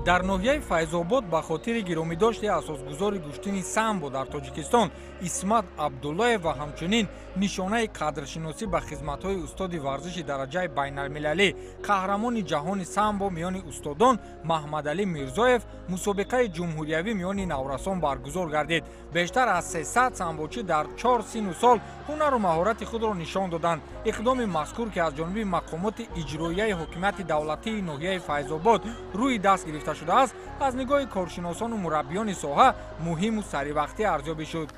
дар ноҳияи Файзобод ба хотири гиромидошти асосгузори гӯштини самбо дар Тоҷикистон Исмат Абдуллоев ва ҳамчунин нишонаи қадршиносӣ ба хизматҳои устоди варзиши дараҷаи байналмилалӣ қаҳрамони ҷаҳони самбо миёни устодон Маҳмадалӣ Мирзоев мусобиқаи ҷумҳуриявӣ миёни Наврасон баргузор гардид. Бештар аз 300 самбочӣ дар 4 сину сол ҳунару маҳорати худро нишон доданд. Иқдоми мазкур ки аз ҷониби мақомоти иҷроияи ҳокимияти давлатии ноҳияи Файзобод рӯи даст гирифта шудааст, аз нигоҳи коршиносону мураббиёни соҳа муҳиму саривақтӣ арзёбӣ шуд.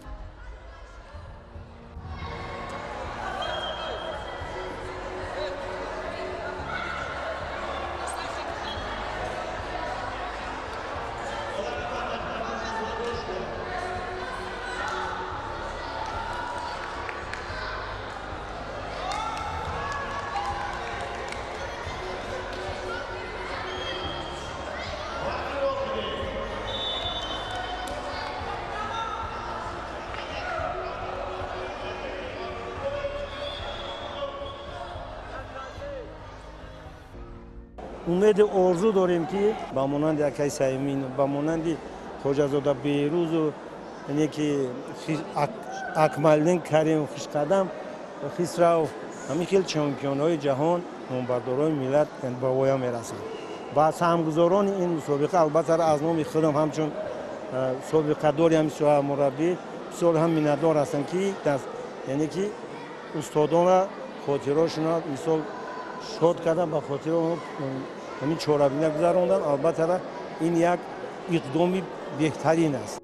умеди орзу дорем ки ба монанди акай Саимин, ба монанди Хоҷазода Беҳрӯзу яъне ки Акмалдин Карим Хушқадам Хисрав ҳамин хел чемпионҳои ҷаҳон номбардорои миллат ба воя мерасанд. Ба самгузорони ин мусобиқа албатта аз номи худам ҳамчун собиқадори ҳамин соҳа мураббӣ бисёр ҳам миннатдор ҳастам ки яъне ки устодонро хотирошонро мисол шод кардан ба хотиро ҳамин чорабина гузаронданд. Албатта ин як иқдоми беҳтарин аст.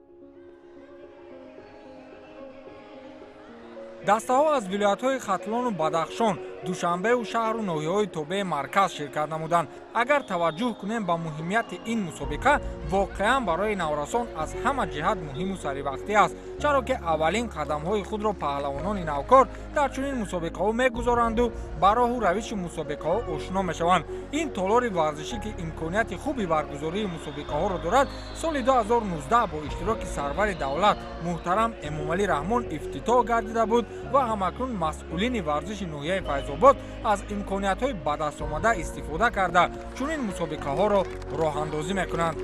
дастаҳо аз вилоятҳои Хатлону Бадахшон, Душанбеу шаҳру ноҳияҳои тобеи марказ ширкат намуданд. Агар таваҷҷӯҳ кунем ба муҳимияти ин мусобиқа, воқеан барои Наврасон аз ҳама ҷиҳат муҳиму саривақтӣ аст, чаро ки аввалин қадамҳои худро паҳлавонони навкор дар чунин мусобиқаҳо мегузоранду ба роҳу равиши мусобиқаҳо ошно мешаванд. Ин толори варзишӣ ки имконияти хуби баргузории мусобиқаҳоро дорад, соли 2019 бо иштироки сарвари давлат муҳтарам Эмомалӣ Раҳмон ифтитоҳ гардида буд ва ҳамакнун масъулини варзиши ноҳияи Файзобод аз имкониятҳои ба дастомада истифода карда чунин мусобиқаҳоро роҳандозӣ мекунанд.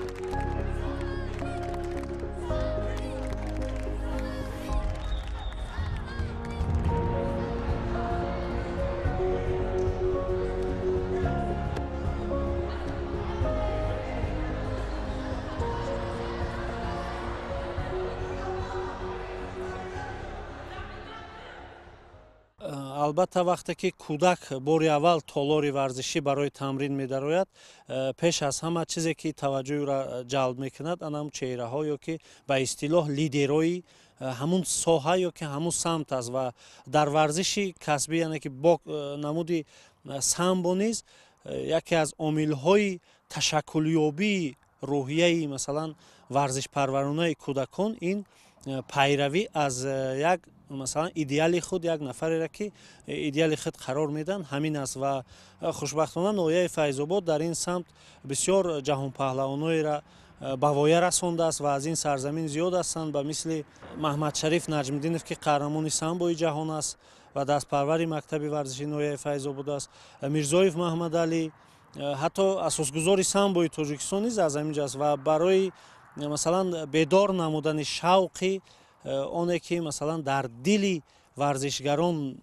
албатта вақте ки кӯдак бори аввал толори варзишӣ барои тамрин медарояд, пеш аз ҳама чизе ки таваҷҷӯҳи ӯро ҷалб мекунад анам чеҳраҳо ё ки ба истилоҳ лидерои ҳамун соҳа ё ки ҳамун самт аст ва дар варзиши касбӣ яъне ки бо намуди самбо низ яке аз омилҳои ташаккулёбии рӯҳияи масалан варзишпарваронаи кӯдакон ин пайравӣ аз як масалан идеали худ як нафареро ки идеали худ қарор медиҳанд ҳамин аст ва хушбахтона ноҳияи Файзобод дар ин самт бисёр ҷаҳонпаҳлавоноеро ба воя расондааст ва аз ин сарзамин зиёд ҳастанд ба мисли Маҳмадшариф Наҷмиддинов ки қаҳрамони самбои ҷаҳон аст ва дастпарвари мактаби варзиши ноҳияи Файзобод аст, Мирзоев Маҳмадалӣ ҳатто асосгузори самбои Тоҷикистон низ аз ҳамин ҷо аст ва барои масалан бедор намудани шавқи оне ки масалан дар дили варзишгарон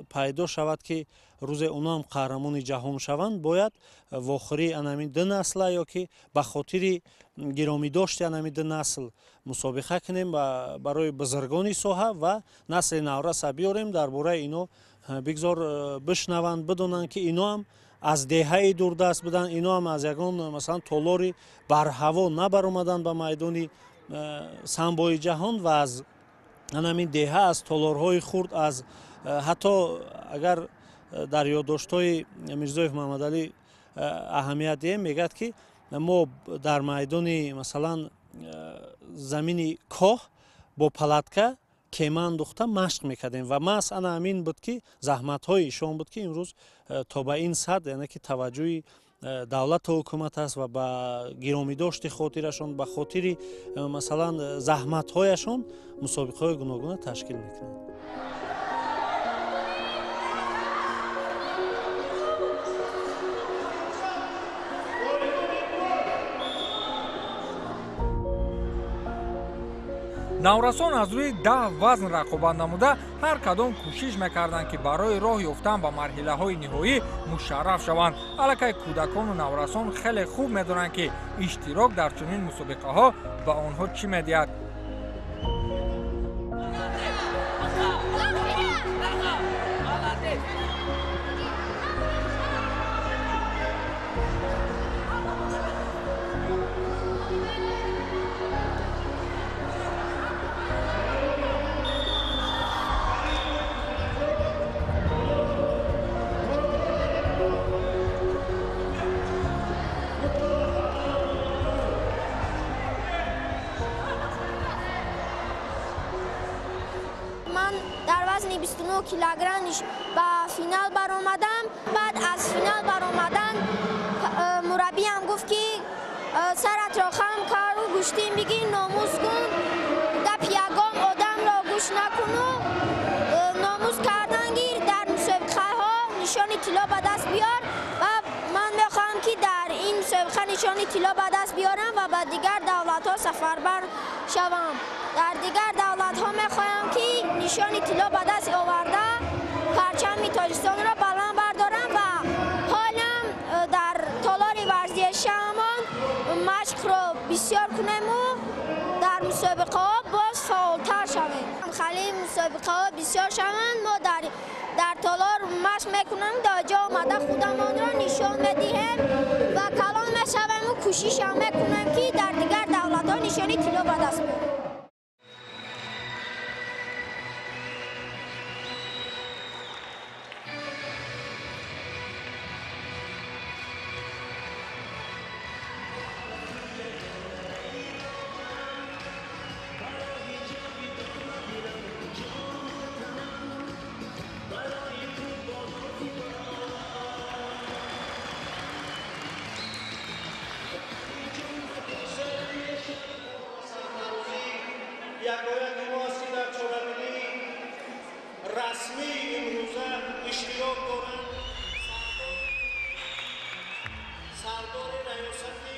пайдо шавад ки рӯзе онам қаҳрамони ҷаҳон шаванд, бояд вохӯрии анамин ду насла ё ки ба хотири гиромидошти анамин ду насл мусобиқа кунем барои бузургони соҳа ва насли навраса биёрем дар бораи ино бигзор бишнаванд, бидонанд ки ино ҳам аз деҳаи дурдаст буданд, ино ҳам аз ягон масалан толори барҳаво набаромаданд ба майдони самбои ҷаҳон ва аз анамин деҳа аз толорҳои хурд аз ҳатто агар дар ёддоштҳои Мирзоев Муҳаммадалӣ аҳамият диҳем, мегӯяд ки мо дар майдони масалан замини коҳ бо палатка кема андохта машқ мекардем ва маҳз ана ҳамин буд ки заҳматҳои ишон буд ки имрӯз то ба ин сад яъне ки таваҷҷӯҳи давлату ҳукумат аст ва ба гиромидошти хотирашон ба хотири масалан заҳматҳояшон мусобиқаҳои гуногуна ташкил мекунанд. наврасон аз рӯи 10 вазн рақобат намуда ҳар кадом кӯшиш мекарданд ки барои роҳ ёфтан ба марҳилаҳои ниҳоӣ мушарраф шаванд. аллакай кӯдакону наврасон хеле хуб медонанд ки иштирок дар чунин мусобиқаҳо ба онҳо чӣ медиҳад. من در وزن 29 کیلوگرم به فینال برآمدم. بعد از فینال برآمدن مربیم گفت که سرت را خم کار و گوشتیم بگی ناموس کن، گپ یگام آدم را گوش نکنو، ناموس کردن گیر در مسابقه ها نشانی طلا به دست بیار و من میخوام که در این مسابقه نشانی طلا به دست بیارم و به دیگر دولت ها سفربر شوم. در دیگر دولت ها میخواهم که نشانی طلا به دست آورده پرچم تاجیکستان را بلند بردارم و حالم در تالار ورزشمان مشق را بسیار کنیم و در مسابقه ها باز فعالتر شویم. خیلی مسابقه ها بسیار شوند. ما در تالار مشق میکنم، در جا آمده خودمان را نشان میدهیم و کلان میشویم و کوشش هم میکنم که در دیگر دولت ها نشانی طلا به دست بیاریم. یکایک ماست که در چورابینی رسمی امروزه اشتراک دارند. سردار ریاستی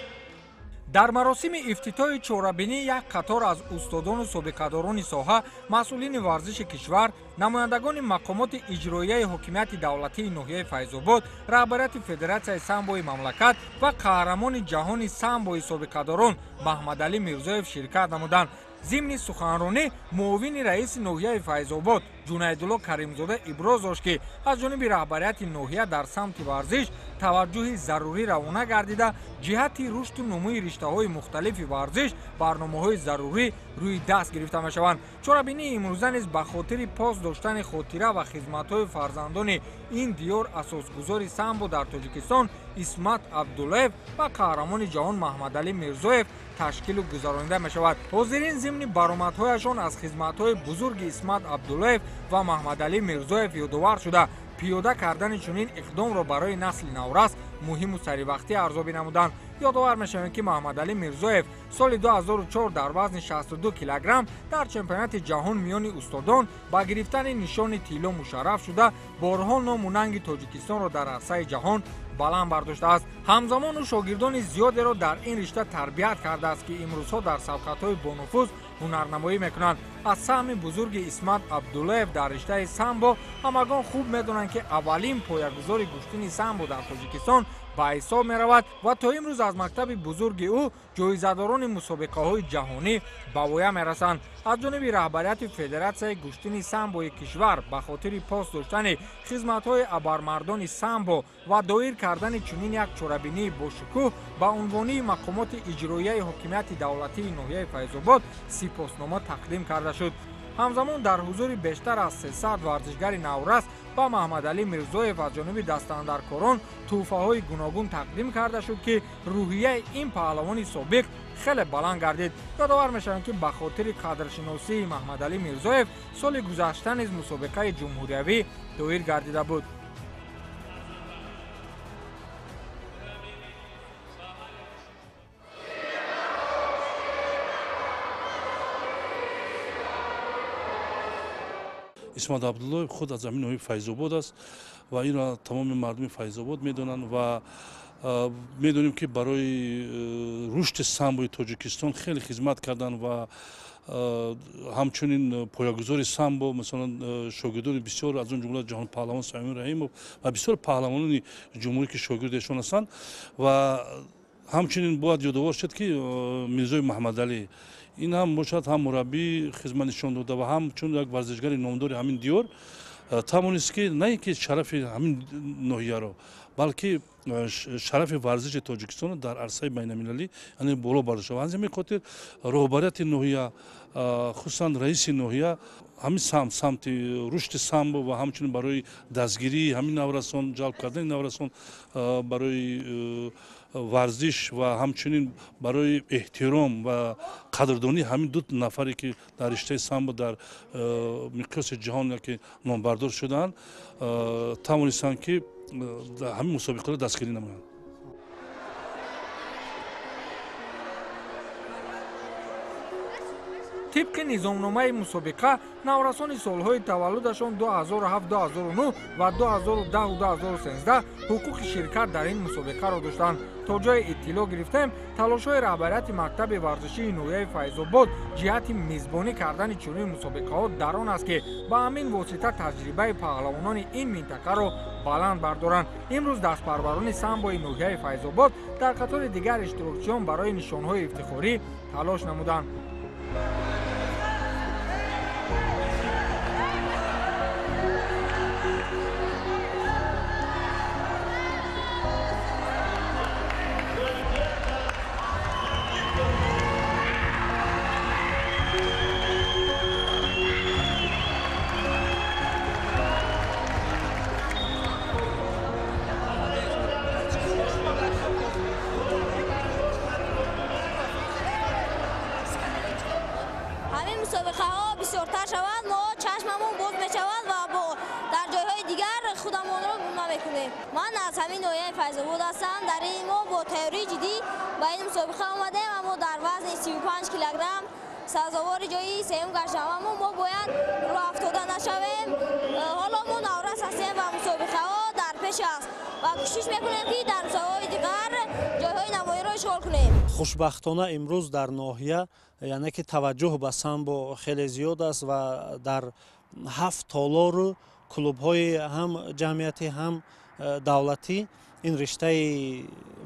дар маросими ифтитоҳи чорабинӣ як қатор аз устодону собиқадорони соҳа, масъулини варзиши кишвар, намояндагони мақомоти иҷроияи ҳокимияти давлатии ноҳияи Файзобод, раҳбарияти Федератсияи самбои мамлакат ва қаҳрамони ҷаҳони самбои собиқадорон Маҳмадалӣ Мирзоев ширкат намуданд. зимни суханронӣ муовини раиси ноҳияи Файзобод Ҷунайдулло Каримзода иброз дошт ки аз ҷониби раҳбарияти ноҳия дар самти варзиш таваҷҷӯҳи зарурӣ равона гардида ҷиҳати рушду нумӯи риштаҳои мухталифи варзиш барномаҳои зарурӣ рӯи даст гирифта мешаванд. чорабинии имрӯза низ ба хотири пос доштани хотира ва хизматҳои фарзандони ин диёр асосгузори самбо дар Тоҷикистон Исмат Абдуллаев ва қаҳрамони ҷаҳон Маҳмадалӣ Мирзоев ташкилу гузаронида мешавад. ҳозирин зимни баромадҳояшон аз хизматҳои бузурги Исмат Абдуллаев ва Маҳмадалӣ Мирзоев ёдовар шуда пиёда кардани чунин иқдомро барои насли наврас муҳиму саривақтӣ арзобӣ намуданд. ёдовар мешавем ки Маҳмадалӣ Мирзоев соли 2004 дар вазни 62 килограмм дар чемпионати ҷаҳон миёни устодон ба гирифтани нишони тилло мушарраф шуда борҳо ному нанги Тоҷикистонро дар арсаи ҷаҳон баланд бардоштааст. ҳамзамон ӯ шогирдони зиёдеро дар ин ришта тарбият кардааст ки имрӯзҳо дар сабқатҳои бонуфуз ҳунарнамоӣ мекунанд. аз саҳми бузурги Исмат Абдуллаев дар риштаи самбо ҳамагон хуб медонанд ки аввалин поягузори куштини самбо дар Тоҷикистон ба ҳисоб меравад ва то имрӯз аз мактаби бузурги ӯ ҷоизадорони мусобиқаҳои ҷаҳонӣ ба воя мерасанд. аз ҷониби раҳбарияти Федератсияи куштини самбои кишвар ба хотири пос доштани хизматҳои абармардони самбо ва доир кардани чунин як чорабинии бошукӯҳ ба унвонии мақомоти иҷроияи ҳокимияти давлатии ноҳияи Файзобод сипоснома тақдим карда шуд. ҳамзамон дар ҳузури бештар аз 300 варзишгари наврас ба маҳмадалӣ мирзоев аз ҷониби дастандаркорон тӯҳфаҳои гуногун тақдим карда шуд, ки рӯҳияи ин паҳлавони собиқ хеле баланд гардид. ёдовар мешавем, ки ба хотири қадршиносии маҳмадалӣ мирзоев соли гузашта низ мусобиқаи ҷумҳуриявӣ доир гардида буд. исмат абдуллоев худ аз замин ноҳияи файзобод аст ва инро тамоми мардуми файзобод медонанд ва медонем ки барои рушди самбои тоҷикистон хеле хизмат карданд ва ҳамчунин поягузори самбо масалан шогирдони бисёр аз он ҷумла ҷаҳонпаҳлавон самимин раҳимов ва бисёр паҳлавонони ҷумҳурӣ ки шогирдешон ҳастанд ва ҳамчунин бояд ёдовар шуд ки мирзои маҳмадалӣ ин ҳам бошад ҳам мураббӣ хизмат нишон дода ва ҳамчун як варзишгари номдори ҳамин диёр тавонист ки на ин ки шарафи ҳамин ноҳияро балки шарафи варзиши тоҷикистонро дар арсаи байналмилалӣ яъне боло барда шавад. аз ҳамин хотир роҳбарияти ноҳия хусусан раиси ноҳия ҳамин самти рушди самбо ва ҳамчунин барои дастгирии ҳамин наврасон ҷалб кардани наврасон барои варзиш ва ҳамчунин барои эҳтиром ва қадрдонии ҳамин ду нафаре ки дар риштаи самбо дар миқёси ҷаҳон яке номбардор шудаанд тавонистанд ки ҳамин мусобиқаро дастгирӣ намоянд. طبق نظامنامه مسابقه نورسان سالهای تولدشان 2007 2009 و 2010 و 2013 حقوق شرکت در این مسابقه را داشتند. تا جای اطلاع گرفتیم تلاش‌های رهبریت مکتب ورزشی نوحه فیض‌آباد جهت میزبانی کردن چنین مسابقه‌ها در آن است که با همین واسطه تجربه پهلوانان این منطقه را بلند بردارند. امروز دستپروران سامبوی نوحه فیض‌آباد در قطار دیگر اشتراکچیان برای نشانهای افتخاری تلاش نمودند. مسابقه‌ها بسیارتر شود ما چشممون باز می‌شود و در جای‌های دیگر خودمون رو بنا می‌کنیم. من از همین نوحه فیض‌آباد هستم. در این ما با تیاری جدی به این مسابقه آمدیم و ما در وزن 35 کیلوگرم سزاوار جایی سوم گشتیم اما ما باید رو افتاده نشویم. حالا ما نورس هستیم و مسابقه‌ها در پیش است و کوشش می‌کنیم که در مسابقه‌های دیگر جای‌های نمایی را اشغال کنیم. хушбахтона имрӯз дар ноҳия яъне ки таваҷҷӯҳ ба самбо хеле зиёд аст ва дар 7 толору клубҳои ҳам ҷамъиятӣ ҳам давлатӣ ин риштаи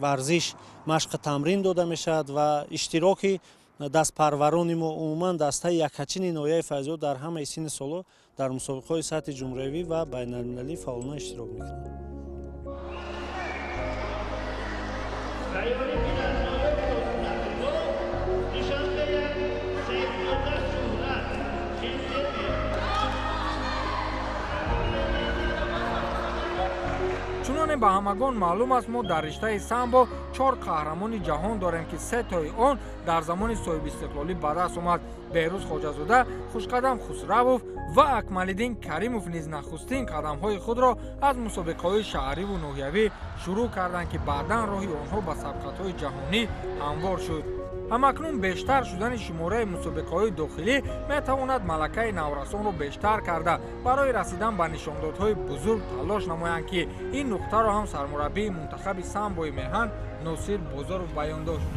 варзиш машқи тамрин дода мешавад ва иштироки дастпарварони мо умуман дастаи якачини ноҳияи файзобод дар ҳамаи синни солҳо дар мусобиқаҳои сатҳи ҷумҳуриявӣ ва байналмилалӣ фаъолона иштирок мекунанд. чуноне ба ҳамагон маълум аст мо дар риштаи самбо 4 қаҳрамони ҷаҳон дорем ки 3 тои он дар замони соҳибистиқлолӣ ба даст омад. беҳрӯз хоҷазода, хушқадам хусравов ва акмалиддин каримов низ нахустин қадамҳои худро аз мусобиқаҳои шаҳриву ноҳиявӣ шурӯъ карданд ки баъдан роҳи онҳо ба сабқатҳои ҷаҳонӣ ҳамвор шуд. ҳамакнун бештар шудани шумораи мусобиқаҳои дохилӣ метавонад малакаи наврасонро бештар карда барои расидан ба нишондодҳои бузург талош намоянд ки ин нуқтаро ҳам сармураббии мунтахаби самбои меҳан носир бозоров баён дошт.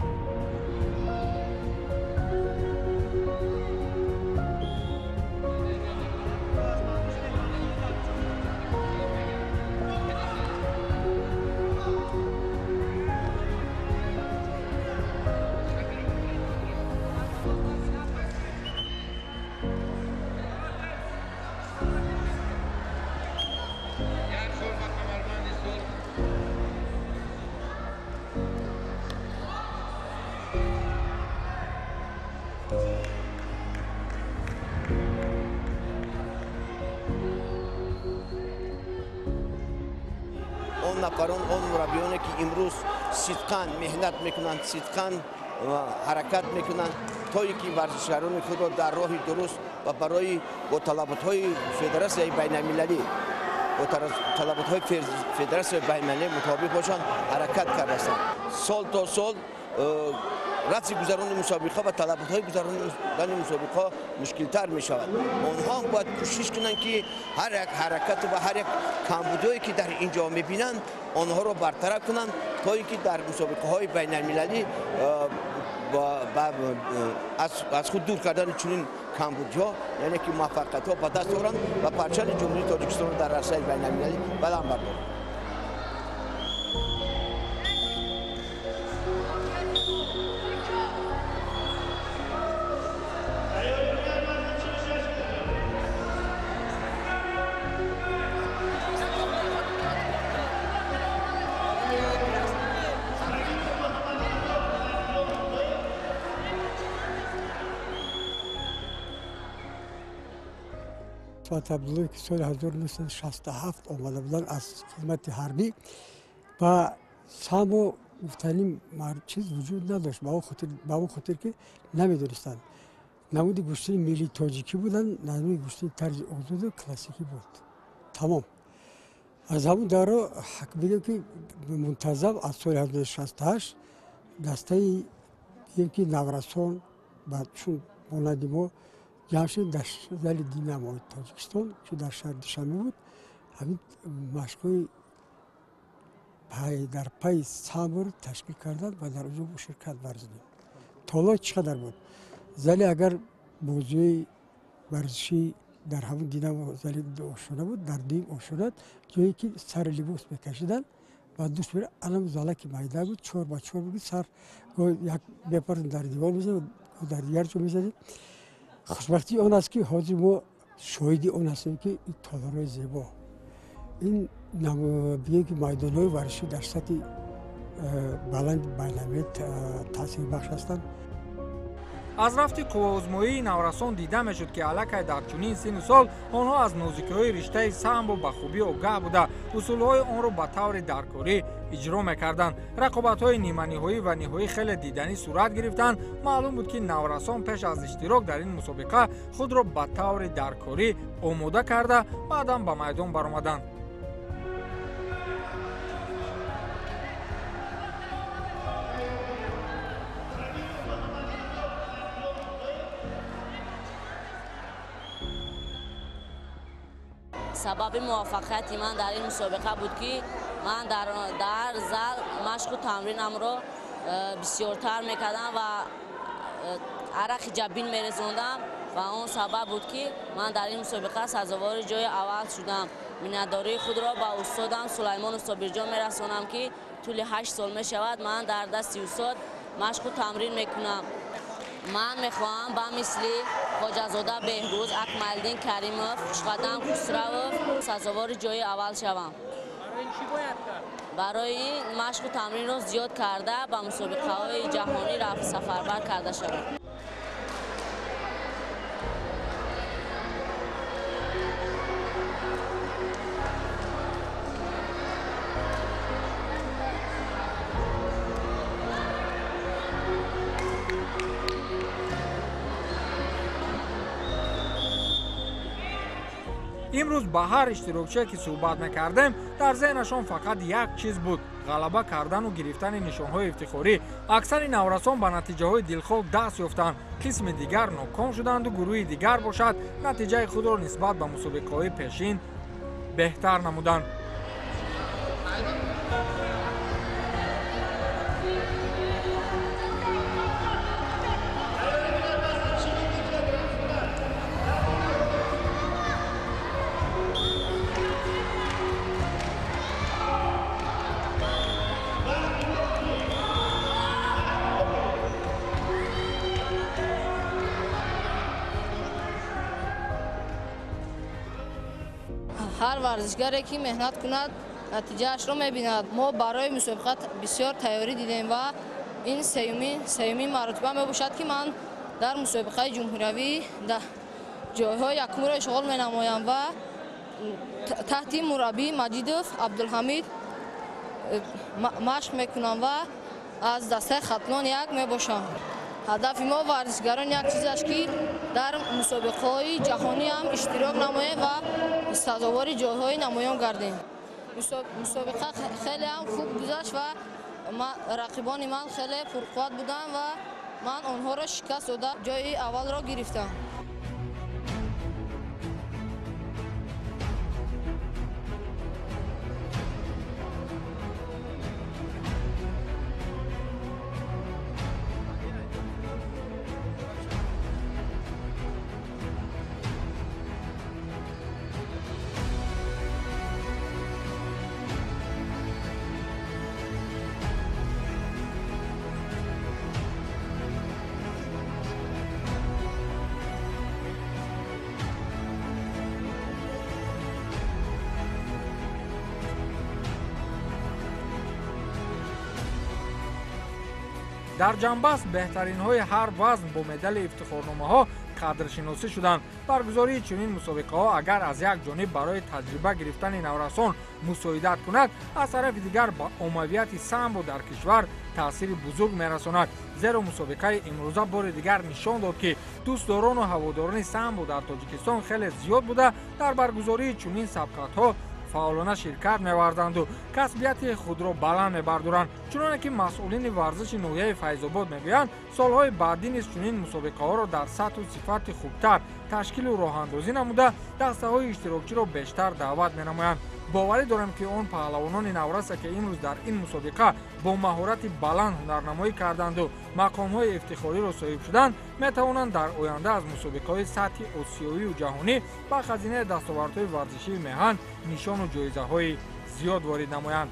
نفران آن مربیانی که امروز صدقاً مهنت میکنند صدقاً حرکت میکنند تا اینکه ورزشکاران خود را در راه درست و برای با طلبات‌های فدراسیون بین‌المللی و طلبات‌های فدراسیون بین‌المللی مطابق باشند حرکت کرده است. سال تا سال رأس گذران مسابقه و طلبات‌های گذران مسابقه مشکل‌تر می‌شود. آنها باید کوشش کنند که هر یک حرکت و هر یک کمبودی که در اینجا می‌بینند آنها را برطرف کنند تا اینکه در مسابقه‌های بین‌المللی از خود دور کردن چنین کمبودها یعنی که موفقیت‌ها به دست آورند و پرچم جمهوری تاجیکستان در عرصه بین‌المللی بلند بردارند. فاتح عبدالله که سال 1967 آمده بودن از خدمت حربی و سام گفتنی چیز وجود نداشت با اون خاطر که نمیدونستند نمود گوشتنی ملی تاجیکی بودن نمود گوشتنی طرز آزاد کلاسیکی بود تمام از همون دوره حق بگم که منتظم از سال 1968 دسته یکی نورسان بعد چون مانندی ما جمشید در زل دینامو تاجیکستان که در شهر دوشنبه بود همین مشقای در پای سامر تشکیل کردن و در اونجا شرکت ورزیدیم. طولا چقدر بود؟ زلی اگر موضوع ورزشی در همون دینامو زل آشنا بود در دین آشنا جایی که سر لباس بکشیدن و دوست بره علم زالک مایده بود 4 با 4 بود سر یک بپرد در دیوار میزد در دیگر جو میزدیم. خوشبختی آن است که حاضر ما شاهدی آن هستیم که این تالارهای زیبا این بگیم که میدان‌های ورزشی در سطح بلند بین‌المللی تاثیر بخش هستند. از رفتی قوازمایی نورسان دیده میشد که علاقه در چنین سن سال آنها از نوزیکی‌های رشته سمبو به خوبی آگاه بوده اصولهای آن را به طور درکاری اجرا میکردند. رقابت‌های نیمه‌نهایی و نهایی خیلی دیدنی صورت گرفتند. معلوم بود که نورسان پیش از اشتراک در این مسابقه خود را به طور درکاری آماده کرده بعداً به میدان برآمدند. سبب موفقیت من در این مسابقه بود که من در زل مشق و تمرینم را بسیارتر میکردم و عرق جبین میرسوندم و اون سبب بود که من در این مسابقه سزاوار جای اول شدم. منتداری خود را به استادم سلیمان استابرجان میرسونم که طول 8 سال میشود من در دست استاد مشق و تمرین میکنم. من میخواهم به مثل خواجه‌زاده بهروز، اکمالدین کریموف، خوشقدم خسرو سزاوار جای اول شوم. برای چی باید کرد؟ برای مشق و تمرین را زیاد کرده به مسابقه های جهانی رفت سفربر کرده شوم. امروز به هر اشتراکچی که صحبت میکردیم در ذهنشان فقط یک چیز بود غلبه کردن و گرفتن نشانهای افتخاری. اکثر نورسان به نتیجه های دلخواه دست یافتند. قسم دیگر ناکام شدند و گروه دیگر باشد نتیجه خود را نسبت به مسابقه های پیشین بهتر نمودند. هر ورزشکاری که مهنت کند نتیجهش را می‌بیند. ما برای مسابقات بسیار تیاری دیدیم و این سومین مرتبه میباشد که من در مسابقه جمهوری در جای‌های یکم را اشغال می‌نمایم و تحت مربی مجیدوف عبدالحمید машқ мекунам ва аз дастаи хатлон як мебошам. ҳадафи мо варзишгарон як чизаш ки дар мусобиқаҳои ҷаҳонӣ ҳам иштирок намоем ва сазовори ҷойҳои намоён гардем. мусобиқа хеле ҳам хуб гузашт ва рақибони ман хеле пурқувват буданд ва ман онҳоро шикаст дода ҷойи аввалро гирифтам. дар ҷанбаст беҳтаринҳои ҳар вазн бо медали ифтихорномаҳо қадршиносӣ шуданд. баргузории чунин мусобиқаҳо агар аз як ҷониб барои таҷриба гирифтани наврасон мусоидат кунад, аз тарафи дигар ба оммавияти самбо дар кишвар таъсири бузург мерасонад. зеро мусобиқаи имрӯза бори дигар нишон дод ки дӯстдорону ҳаводорони самбо дар тоҷикистон хеле зиёд буда дар баргузории чунин сабқатҳо фаъолона ширкат меварданду касбияти худро баланд мебардоранд. чуноне ки масъулини варзиши ноҳияи файзобод мегӯянд, солҳои баъдӣ низ чунин мусобиқаҳоро дар сатҳу сифати хубтар ташкилу роҳандозӣ намуда дастаҳои иштирокчиро бештар даъват менамоянд. боварӣ дорем ки он паҳлавонони навраса ки имрӯз дар ин мусобиқа бо маҳорати баланд ҳунарнамоӣ карданду мақомҳои ифтихориро соҳиб шуданд, метавонанд дар оянда аз мусобиқаҳои сатҳи осиёвию ҷаҳонӣ ба хазинаи дастовардҳои варзишии меҳан нишону ҷоизаҳои зиёд ворид намоянд.